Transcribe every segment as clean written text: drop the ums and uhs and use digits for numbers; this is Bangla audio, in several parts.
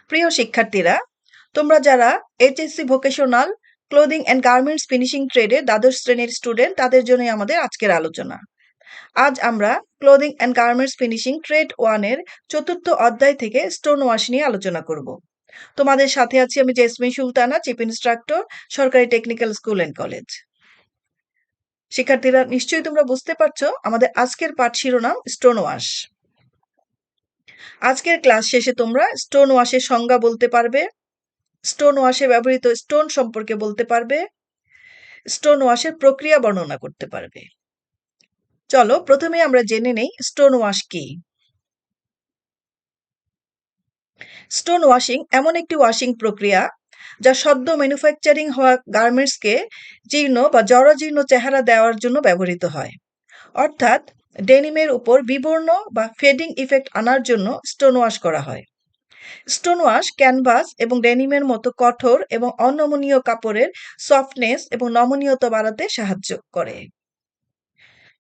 প্রিয় শিক্ষার্থীরা, তোমরা যারা HSC vocational clothing and garments finishing ট্রেডে দ্বাদশ শ্রেণীর স্টুডেন্ট, তাদের জন্যই আমাদের আজকের আলোচনা। আজ আমরা clothing and garments finishing trade 1 এর 4র্থ অধ্যায় থেকে স্টোন ওয়াশ নিয়ে আলোচনা করব। তোমাদের সাথে আছি আমি জেসমিন সুলতানা, চিফ ইনস্ট্রাক্টর, সরকারি টেকনিক্যাল স্কুল অ্যান্ড কলেজ। শিক্ষার্থীরা, নিশ্চয়ই তোমরা বুঝতে পারছো আমাদের আজকের পাঠ শিরোনাম স্টোন ওয়াশ। আজকের ক্লাস শেষে তোমরা স্টোন ওয়াশের সংজ্ঞা বলতে পারবে, স্টোন ওয়াশে ব্যবহৃত স্টোন সম্পর্কে বলতে পারবে, স্টোন ওয়াশের প্রক্রিয়া বর্ণনা করতে পারবে। চলো প্রথমে আমরা জেনে নেই স্টোন ওয়াশ কি। স্টোন ওয়াশিং এমন একটি ওয়াশিং প্রক্রিয়া যা সদ্য ম্যানুফ্যাকচারিং হওয়া গার্মেন্টসকে জীর্ণ বা জরাজীর্ণ চেহারা দেওয়ার জন্য ব্যবহৃত হয়। অর্থাৎ ডেনিমের উপর বিবর্ণ বা ফেডিং ইফেক্ট আনার জন্য স্টোন ওয়াশ করা হয়। স্টোন ওয়াশ ক্যানভাস এবং ডেনিমের মতো কঠোর এবং অনমনীয় কাপড়ের সফটনেস এবং নমনীয়তা বাড়াতে সাহায্য করে।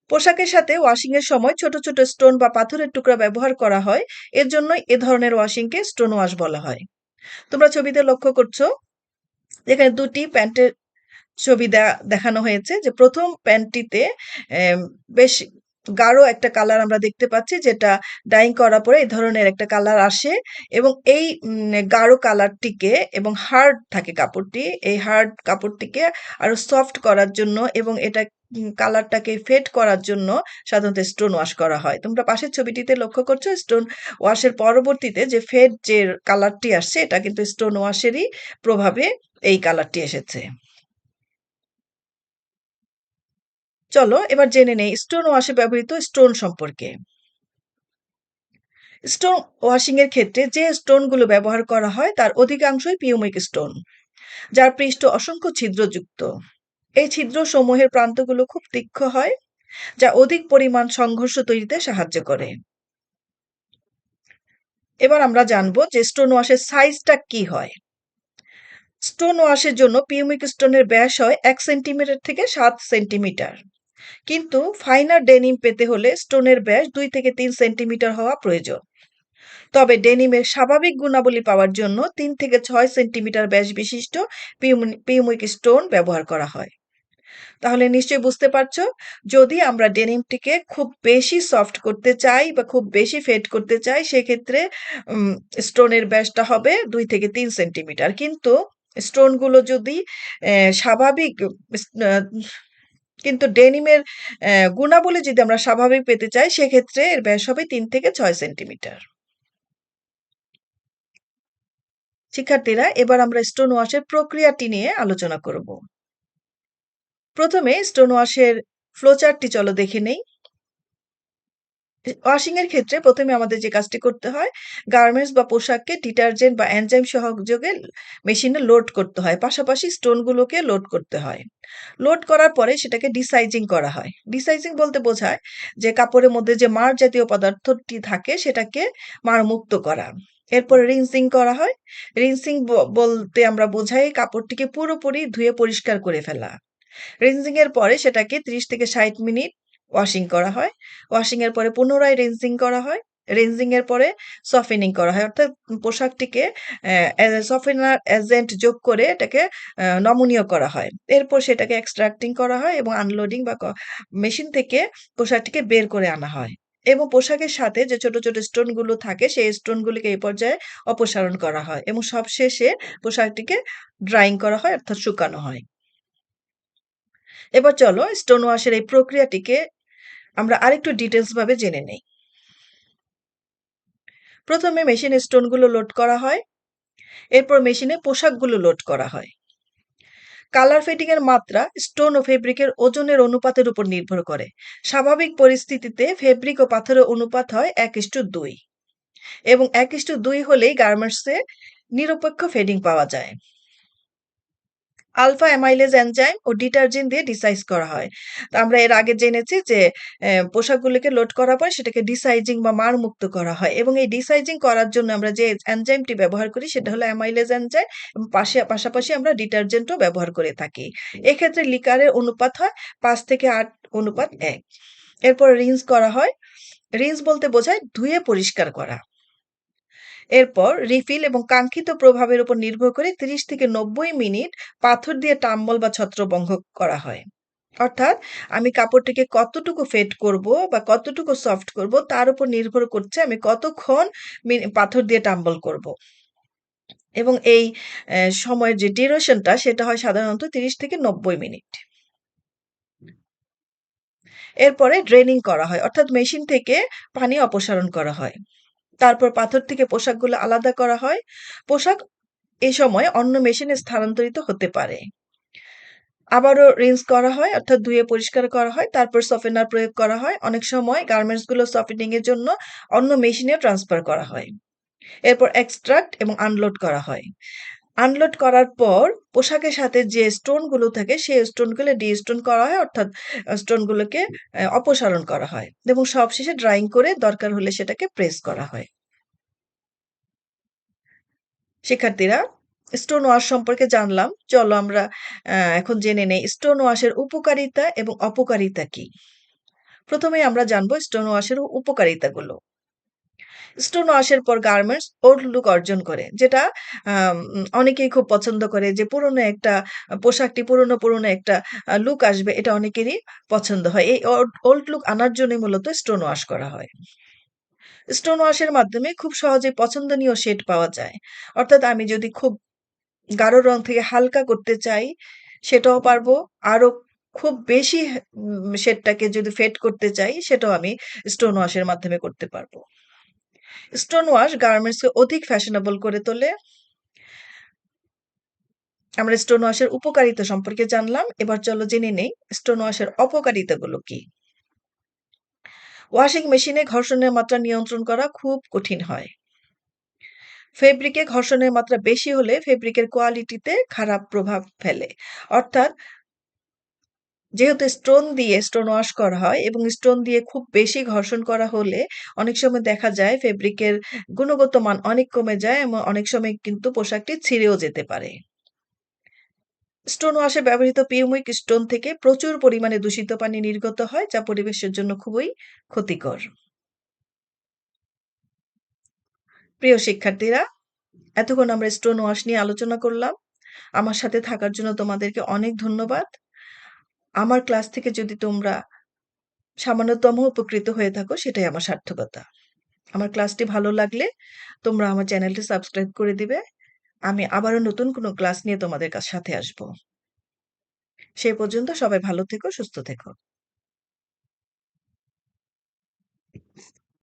পোশাকের সাথে ওয়াশিং এর সময় ছোট ছোট স্টোন বা পাথরের টুকরা ব্যবহার করা হয়, এর জন্যই এ ধরনের ওয়াশিংকে স্টোন ওয়াশ বলা হয়। তোমরা ছবিতে লক্ষ্য করছো, এখানে দুটি প্যান্টের ছবি দেখানো হয়েছে। যে প্রথম প্যান্টটিতে বেশ গাঢ় একটা কালার আমরা দেখতে পাচ্ছি, যেটা ডাইং করার পরে এই ধরনের একটা কালার আসে, এবং এই গাঢ় কালারটিকে এবং হার্ড থাকে কাপড়টি, এই হার্ড কাপড়টিকে আরো সফট করার জন্য এবং এটা কালারটাকে ফেড করার জন্য সাধারণত স্টোন ওয়াশ করা হয়। তোমরা পাশের ছবিটিতে লক্ষ্য করছো, স্টোন ওয়াশের পরবর্তীতে যে ফেড যে কালারটি আসছে, এটা কিন্তু স্টোন ওয়াশেরই প্রভাবে এই কালারটি এসেছে। চলো এবার জেনে নেই স্টোন ওয়াশে ব্যবহৃত স্টোন সম্পর্কে। স্টোন ওয়াশিং এর ক্ষেত্রে যে স্টোনগুলো ব্যবহার করা হয় তার অধিকাংশই পিউমিক স্টোন, যার পৃষ্ঠ অসংখ্য ছিদ্রযুক্ত। এই ছিদ্র সমূহের প্রান্তগুলো খুব তীক্ষ্ণ হয়, যা অধিক পরিমাণ সংঘর্ষ তৈরিতে সাহায্য করে। এবার আমরা জানবো যে স্টোন ওয়াশের সাইজটা কি হয়। স্টোন ওয়াশের জন্য পিউমিক স্টোনের ব্যাস হয় 1 সেন্টিমিটার থেকে 7 সেন্টিমিটার, কিন্তু ফাইনার ডেনিম পেতে হলে স্টোনের ব্যাস 2 থেকে 3 সেন্টিমিটার হওয়া প্রয়োজন। তবে ডেনিমের স্বাভাবিক গুণাবলী পাওয়ার জন্য 3 থেকে 6 সেন্টিমিটার ব্যাস বিশিষ্ট পিউমিক স্টোন ব্যবহার করা হয়। তাহলে নিশ্চয়ই বুঝতে পারছো, যদি আমরা ডেনিমটিকে খুব বেশি সফট করতে চাই বা খুব বেশি ফেড করতে চাই, সেক্ষেত্রে স্টোনের ব্যাসটা হবে 2 থেকে 3 সেন্টিমিটার। কিন্তু স্টোনগুলো যদি স্বাভাবিক আহ, কিন্তু ডেনিমের গুণাবলী যদি আমরা স্বাভাবিক পেতে চাই, সেক্ষেত্রে এর ব্যাস হবে 3 থেকে 6 সেন্টিমিটার। শিক্ষার্থীরা, এবার আমরা স্টোন ওয়াশের প্রক্রিয়াটি নিয়ে আলোচনা করব। প্রথমে স্টোন ওয়াশের ফ্লোচার্টটি চলো দেখে নেই। ওয়াশিং এর ক্ষেত্রে প্রথমে আমাদের যে কাজটি করতে হয়, গার্মেন্টস বা পোশাককে ডিটারজেন্ট বা এনজাইম সহযোগে মেশিনে লোড করতে হয়, পাশাপাশি স্টোনগুলোকে লোড করতে হয়। লোড করার পরে সেটাকে ডিসাইজিং করা হয়। ডিসাইজিং বলতে বোঝায় যে কাপড়ের মধ্যে যে মাড় জাতীয় পদার্থটি থাকে সেটাকে মাড়মুক্ত করা। এরপরে রিনসিং করা হয়। রিনসিং বলতে আমরা বোঝাই কাপড়টিকে পুরোপুরি ধুয়ে পরিষ্কার করে ফেলা। রিনসিং এর পরে সেটাকে 30 থেকে 60 মিনিট ওয়াশিং করা হয়। ওয়াশিং এর পরে পুনরায় রিনসিং করা হয়। রিনসিং এর পরে সফেনিং করা হয়, অর্থাৎ পোশাকটিকে সফেনার এজেন্ট যোগ করে এটাকে নমনীয় করা হয়। এরপর সেটাকে এক্সট্রাক্টিং করা হয় এবং আনলোডিং বা মেশিন থেকে পোশাকটিকে বের করে আনা হয়। এবং পোশাকের সাথে যে ছোট ছোট স্টোন গুলো থাকে, সেই স্টোন গুলিকে এই পর্যায়ে অপসারণ করা হয় এবং সবশেষে পোশাকটিকে ড্রাইং করা হয়, অর্থাৎ শুকানো হয়। এবার চলো স্টোন ওয়াশের এই প্রক্রিয়াটিকে আমরা আরেকটু ডিটেলস ভাবে জেনে নেই। প্রথমে মেশিনে স্টোনগুলো লোড করা হয়, এরপর মেশিনে পোশাকগুলো লোড করা হয়। কালার ফেডিং এর মাত্রা স্টোন ও ফেব্রিকের ওজনের অনুপাতের উপর নির্ভর করে। স্বাভাবিক পরিস্থিতিতে ফেব্রিক ও পাথরের অনুপাত হয় 1:2 এবং 1:2 হলেই গার্মেন্টসে নিরপেক্ষ ফেডিং পাওয়া যায়। আলফা অ্যামাইলেজ এনজাইম ও ডিটারজেন্ট দিয়ে ডিসাইজ করা হয়। তো আমরা এর আগে জেনেছি যে পোশাকগুলোকে লোড করার পর সেটাকে ডিসাইজিং বা মাড়মুক্ত করা হয়, এবং এই ডিসাইজিং করার জন্য আমরা যে এনজাইমটি ব্যবহার করি সেটা হলো অ্যামাইলেজ এনজাইম, এবং পাশাপাশি আমরা ডিটারজেন্টও ব্যবহার করে থাকি। এক্ষেত্রে লিকারের অনুপাত হয় 5 থেকে 8:1। এরপর রিন্স করা হয়। রিন্স বলতে বোঝায় ধুয়ে পরিষ্কার করা। এরপর রিফিল এবং কাঙ্ক্ষিত প্রভাবের উপর নির্ভর করে ৩০ থেকে ৯০ মিনিট পাথর দিয়ে টাম্বল বা ছত্রভঙ্গ করা হয়। অর্থাৎ আমি কাপড়টিকে কতটুকু ফেড করব বা কতটুকু সফট করব তার উপর নির্ভর করছে আমি কতক্ষণ পাথর দিয়ে টাম্বল করব। এবং এই সময়ের যে ডিউরেশনটা সেটা হয় সাধারণত ৩০ থেকে ৯০ মিনিট। এরপরে ড্রেনিং করা হয়, অর্থাৎ মেশিন থেকে পানি অপসারণ করা হয়। তারপর পাথর থেকে পোশাকগুলো আলাদা করা হয়। পোশাক এ সময় অন্য মেশিনে স্থানান্তরিত হতে পারে। আবারও রিন্স করা হয়, অর্থাৎ ধুয়ে পরিষ্কার করা হয়। তারপর সফেনার প্রয়োগ করা হয়। অনেক সময় গার্মেন্টসগুলো সফেনিং এর জন্য অন্য মেশিনে ট্রান্সফার করা হয়। এরপর এক্সট্রাক্ট এবং আনলোড করা হয়। আনলোড করার পর পোশাকের সাথে যে স্টোন গুলো থাকে সেই স্টোন গুলো ডি-স্টোন করা হয়, অর্থাৎ স্টোন গুলোকে অপসারণ করা হয় এবং সবশেষে ড্রাইং করে দরকার হলে সেটাকে প্রেস করা হয়। শিক্ষার্থীরা, স্টোন ওয়াশ সম্পর্কে জানলাম। চলো আমরা এখন জেনে নেই স্টোন ওয়াশের উপকারিতা এবং অপকারিতা কি। প্রথমে আমরা জানবো স্টোন ওয়াশের উপকারিতাগুলো। স্টোন ওয়াশের পর গার্মেন্টস ওল্ড লুক অর্জন করে, যেটা অনেকেই খুব পছন্দ করে যে পুরনো একটা পোশাকটি পুরনো একটা লুক আসবে, এটা অনেকেরই পছন্দ হয়। এই ওল্ড লুক আনার জন্যই মূলত স্টোন ওয়াশ করা হয়। স্টোন ওয়াশের মাধ্যমে খুব সহজে পছন্দনীয় শেড পাওয়া যায়। অর্থাৎ আমি যদি খুব গাঢ় রং থেকে হালকা করতে চাই সেটাও পারবো। আরো খুব বেশি শেডটাকে যদি ফেড করতে চাই সেটাও আমি স্টোন ওয়াশের মাধ্যমে করতে পারবো। স্টোন ওয়াশ গার্মেন্টসকে অধিক ফ্যাশনেবল করে তোলে। আমরা স্টোন ওয়াশের উপকারিতা সম্পর্কে জানলাম। এবার চলো জেনে নেই স্টোন ওয়াশের অপকারিতাগুলো কি। ওয়াশিং মেশিনে ঘর্ষণের মাত্রা নিয়ন্ত্রণ করা খুব কঠিন হয়। ফেব্রিকে ঘর্ষণের মাত্রা বেশি হলে ফেব্রিকের কোয়ালিটিতে খারাপ প্রভাব ফেলে। অর্থাৎ যেহেতু স্টোন ওয়াশ করা হয় এবং স্টোন দিয়ে খুব বেশি ঘর্ষণ করা হলে অনেক সময় দেখা যায় ফেব্রিকের গুণগত মান অনেক কমে যায় এবং অনেক সময় কিন্তু পোশাকটি ছিঁড়েও যেতে পারে। স্টোন ওয়াশে ব্যবহৃত পিউমিক স্টোন থেকে প্রচুর পরিমাণে দূষিত পানি নির্গত হয়, যা পরিবেশের জন্য খুবই ক্ষতিকর। প্রিয় শিক্ষার্থীরা, এতক্ষণ আমরা স্টোন ওয়াশ নিয়ে আলোচনা করলাম। আমার সাথে থাকার জন্য তোমাদেরকে অনেক ধন্যবাদ। আমার ক্লাস থেকে যদি তোমরা সামান্যতম উপকৃত হয়ে থাকো সেটাই আমার সার্থকতা। আমার ক্লাসটি ভালো লাগলে তোমরা আমার চ্যানেলটি সাবস্ক্রাইব করে দিবে। আমি আবারও নতুন কোনো ক্লাস নিয়ে তোমাদের সাথে আসবো। সেই পর্যন্ত সবাই ভালো থেকো, সুস্থ থেকো।